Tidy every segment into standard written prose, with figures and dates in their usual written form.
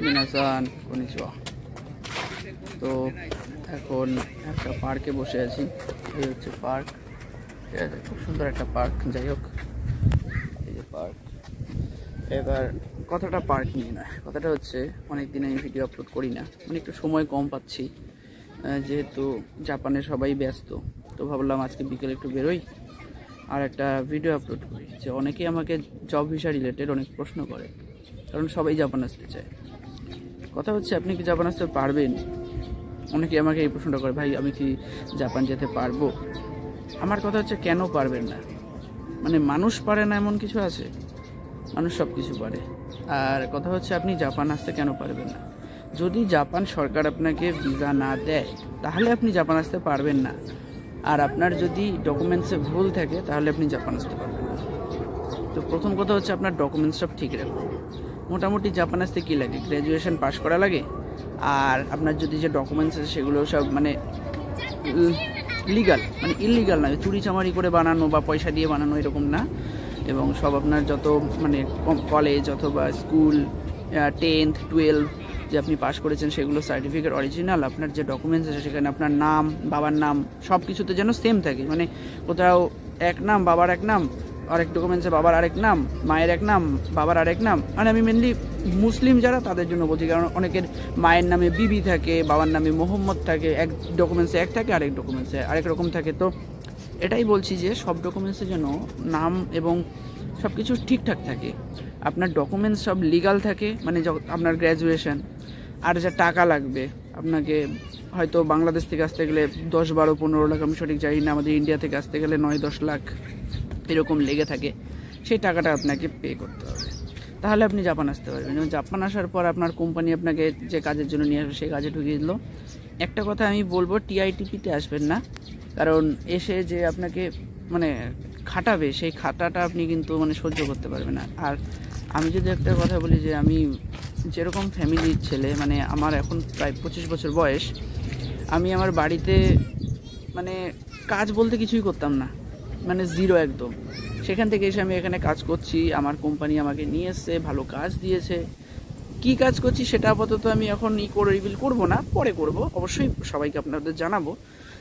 মিনাসান কনিচিওয়া। তো এখন একটা পার্কে বসে আছি, এই হচ্ছে পার্ক, খুব সুন্দর একটা পার্ক। যাই হোক, এই যে পার্ক। এবার কথাটা পার্ক নিয়ে নয়, কথাটা হচ্ছে অনেকদিন আমি ভিডিও আপলোড করি না, মানে একটু সময় কম পাচ্ছি, যেহেতু জাপানে সবাই ব্যস্ত। তো ভাবলাম আজকে বিকেলে একটু বেরোই আর একটা ভিডিও আপলোড করি। যে অনেকেই আমাকে জব ভিসা রিলেটেড অনেক প্রশ্ন করে, কারণ সবাই জাপান আসতে চায়। কথা হচ্ছে আপনি কি জাপান আসতে পারবেন? অনেকে আমাকে এই প্রশ্নটা করে, ভাই আমি কি জাপান যেতে পারবো? আমার কথা হচ্ছে কেন পারবেন না? মানে মানুষ পারে না এমন কিছু আছে? মানুষ সব কিছু পারে। আর কথা হচ্ছে আপনি জাপান আসতে কেন পারবেন না? যদি জাপান সরকার আপনাকে ভিসা না দেয় তাহলে আপনি জাপান আসতে পারবেন না। আর আপনার যদি ডকুমেন্টসে ভুল থাকে তাহলে আপনি জাপান আসতে পারবেন না। তো প্রথম কথা হচ্ছে আপনার ডকুমেন্টস সব ঠিক রাখুন। মোটামুটি জাপান আসতে কী লাগে? গ্র্যাজুয়েশন পাস করা লাগে, আর আপনার যদি যে ডকুমেন্টস আছে সেগুলো সব মানে লিগাল, মানে ইললিগাল না, চুরি চামারি করে বানানো বা পয়সা দিয়ে বানানো এরকম না। এবং সব আপনার যত মানে কলেজ অথবা স্কুল 10th 12 যে আপনি পাস করেছেন সেগুলো সার্টিফিকেট অরিজিনাল। আপনার যে ডকুমেন্টস আছে সেখানে আপনার নাম, বাবার নাম সব কিছুতে যেন সেম থাকে। মানে কোথাও এক নাম, বাবার এক নাম, আরেক ডকুমেন্টসে বাবার আরেক নাম, মায়ের এক নাম, বাবার আরেক নাম। মানে আমি মেনলি মুসলিম যারা তাদের জন্য বলছি, কারণ অনেকের মায়ের নামে বিবি থাকে, বাবার নামে মোহাম্মদ থাকে, এক ডকুমেন্টসে এক থাকে, আরেক ডকুমেন্টসে আরেক রকম থাকে। তো এটাই বলছি যে সব ডকুমেন্টসের জন্য নাম এবং সব কিছু ঠিকঠাক থাকে, আপনার ডকুমেন্টস সব লিগাল থাকে। মানে আপনার গ্র্যাজুয়েশন আর যা টাকা লাগবে আপনাকে, হয়তো বাংলাদেশ থেকে আসতে গেলে 10, 12, 15 লাখ, আমি সঠিক জানি না, আমাদের ইন্ডিয়া থেকে আসতে গেলে 9-10 লাখ এরকম লেগে থাকে। সেই টাকাটা আপনাকে পে করতে হবে, তাহলে আপনি জাপান আসতে পারবেন। এবং জাপান আসার পর আপনার কোম্পানি আপনাকে যে কাজের জন্য নিয়ে আসবে সেই কাজে ঢুকিয়ে দিল। একটা কথা আমি বলবো, টিআইটিপিতে আসবেন না, কারণ এসে যে আপনাকে মানে খাটাবে সেই খাটাটা আপনি কিন্তু মানে সহ্য করতে পারবেন না। আর আমি যদি একটা কথা বলি, যে আমি যেরকম ফ্যামিলির ছেলে, মানে আমার এখন প্রায় 25 বছর বয়স, আমি আমার বাড়িতে মানে কাজ বলতে কিছুই করতাম না, মানে জিরো একদম। সেখান থেকে এসে আমি এখানে কাজ করছি, আমার কোম্পানি আমাকে নিয়ে এসছে, ভালো কাজ দিয়েছে। কি কাজ করছি সেটা আপাতত আমি এখন রিভিল করবো না, পরে করব অবশ্যই, সবাইকে আপনাদের জানাবো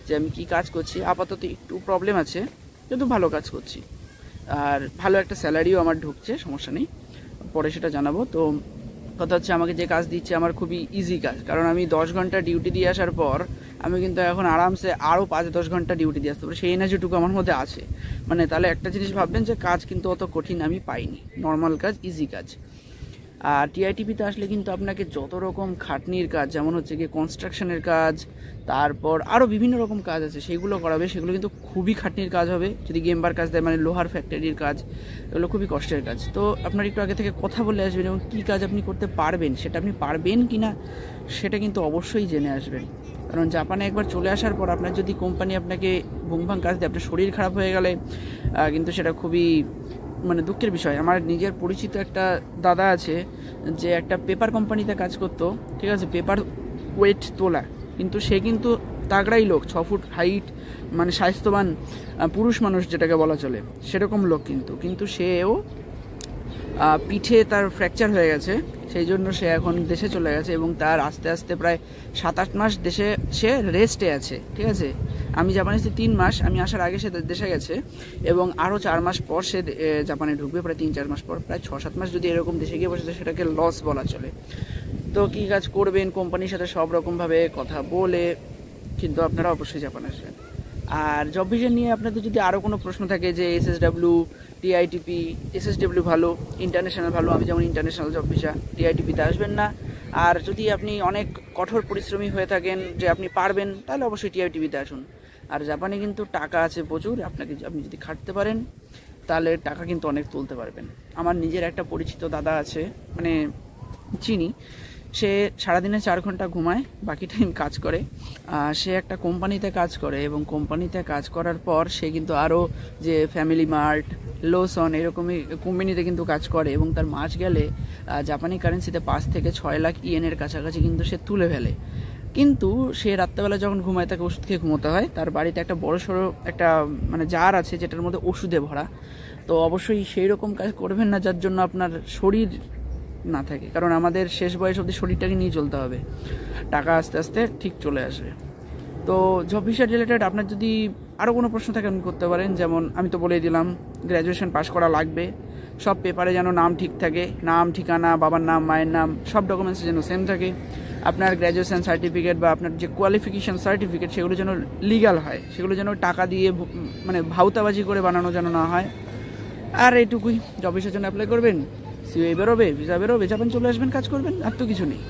যে আমি কি কাজ করছি। আপাতত একটু প্রবলেম আছে, কিন্তু ভালো কাজ করছি, আর ভালো একটা স্যালারিও আমার ঢুকছে, সমস্যা নেই, পরে সেটা জানাবো। তো কথা হচ্ছে আমাকে যে কাজ দিচ্ছে আমার খুবই ইজি কাজ, কারণ আমি 10 ঘন্টা ডিউটি দিয়ে আসার পর আমি কিন্তু এখন আরামসে আরও 5-10 ঘন্টা ডিউটি দিয়ে আসতে পারি, সেই এনার্জিটুকু আমার মধ্যে আছে। মানে তাহলে একটা জিনিস ভাববেন যে কাজ কিন্তু অত কঠিন আমি পাইনি, নর্মাল কাজ, ইজি কাজ। আর টিআইটিপিতে আসলে কিন্তু আপনাকে যত রকম খাটনির কাজ, যেমন হচ্ছে গিয়ে কনস্ট্রাকশনের কাজ, তারপর আরও বিভিন্ন রকম কাজ আছে সেগুলো করাবে, সেগুলো কিন্তু খুবই খাটনির কাজ হবে। যদি গেমবার কাজ দেয়, মানে লোহার ফ্যাক্টরির কাজ, এগুলো খুবই কষ্টের কাজ। তো আপনার একটু আগে থেকে কথা বলে আসবেন, এবং কী কাজ আপনি করতে পারবেন, সেটা আপনি পারবেন কি না সেটা কিন্তু অবশ্যই জেনে আসবেন। কারণ জাপানে একবার চলে আসার পর আপনার যদি কোম্পানি আপনাকে ভুংভাং কাজ দেয়, আপনার শরীর খারাপ হয়ে গেলে কিন্তু সেটা খুবই মানে দুঃখের বিষয়। আমার নিজের পরিচিত একটা দাদা আছে, যে একটা পেপার কোম্পানিতে কাজ করতো, ঠিক আছে, পেপার ওয়েট তোলা, কিন্তু সে কিন্তু তাগড়াই লোক, 6 ফুট হাইট, মানে স্বাস্থ্যবান পুরুষ মানুষ যেটাকে বলা চলে, সেরকম লোক। কিন্তু সেও পিঠে তার ফ্র্যাকচার হয়ে গেছে, সেই জন্য সে এখন দেশে চলে গেছে, এবং তার আস্তে আস্তে প্রায় 7-8 মাস দেশে সে রেস্টে আছে, ঠিক আছে। আমি জাপানে এসেছি 3 মাস, আমি আসার আগে সে দেশে গেছে, এবং আরও 4 মাস পর সে জাপানে ঢুকবে, প্রায় 3-4 মাস পর, প্রায় 6-7 মাস যদি এরকম দেশে গিয়ে বসে, সেটাকে লস বলা চলে। তো কী কাজ করবেন, কোম্পানির সাথে সব রকমভাবে কথা বলে কিন্তু আপনারা অবশ্যই জাপান আসবেন। আর জব ভিসা নিয়ে আপনাদের যদি আরও কোনো প্রশ্ন থাকে, যে এসএসডব্লিউ, টিআইটিপি, এসএসডব্লিউ ভালো, ইন্টারন্যাশনাল ভালো, আমি যেমন ইন্টারন্যাশনাল জব ভিসা, টিআইটিপিতে আসবেন না। আর যদি আপনি অনেক কঠোর পরিশ্রমী হয়ে থাকেন, যে আপনি পারবেন, তাহলে অবশ্যই টিআইটিপিতে আসুন। আর জাপানে কিন্তু টাকা আছে প্রচুর, আপনি যদি খাটতে পারেন তাহলে টাকা কিন্তু অনেক তুলতে পারবেন। আমার নিজের একটা পরিচিত দাদা আছে, মানে চিনি, সে সারাদিনে 4 ঘন্টা ঘুমায়, বাকি টাইম কাজ করে। সে একটা কোম্পানিতে কাজ করে, এবং কোম্পানিতে কাজ করার পর সে কিন্তু আরও যে ফ্যামিলি মার্ট, লোসন এরকমই কোম্পানিতে কিন্তু কাজ করে, এবং তার মাস গেলে জাপানি কারেন্সিতে 5 থেকে 6 লাখ ইয়েনের কাছাকাছি কিন্তু সে তুলে ফেলে। কিন্তু সে রাত্রেবেলা যখন ঘুমায়, তাকে ওষুধ খেয়ে ঘুমোতে হয়। তার বাড়িতে একটা বড় সড়ো একটা মানে জার আছে, যেটার মধ্যে ওষুধে ভরা। তো অবশ্যই সেই রকম কাজ করবেন না যার জন্য আপনার শরীর না থাকে, কারণ আমাদের শেষ বয়স অবধি শরীরটাকে নিয়ে চলতে হবে, টাকা আস্তে আস্তে ঠিক চলে আসবে। তো জব ভিসা রিলেটেড আপনার যদি আরও কোনো প্রশ্ন থাকে আপনি করতে পারেন। যেমন আমি তো বলেই দিলাম, গ্র্যাজুয়েশন পাস করা লাগবে, সব পেপারে যেন নাম ঠিক থাকে, নাম, ঠিকানা, বাবার নাম, মায়ের নাম, সব ডকুমেন্টস যেন সেম থাকে। আপনার গ্র্যাজুয়েশন সার্টিফিকেট বা আপনার যে কোয়ালিফিকেশান সার্টিফিকেট সেগুলো যেন লিগ্যাল হয়, সেগুলো যেন টাকা দিয়ে মানে ভাউতাবাজি করে বানানো যেন না হয়। আর এইটুকুই, জব ভিসার জন্য অ্যাপ্লাই করবেন, সিওএ বেরোবে, ভিসা বেরোবে, জাপান চলে আসবেন, কাজ করবেন, আর তো কিছু নেই।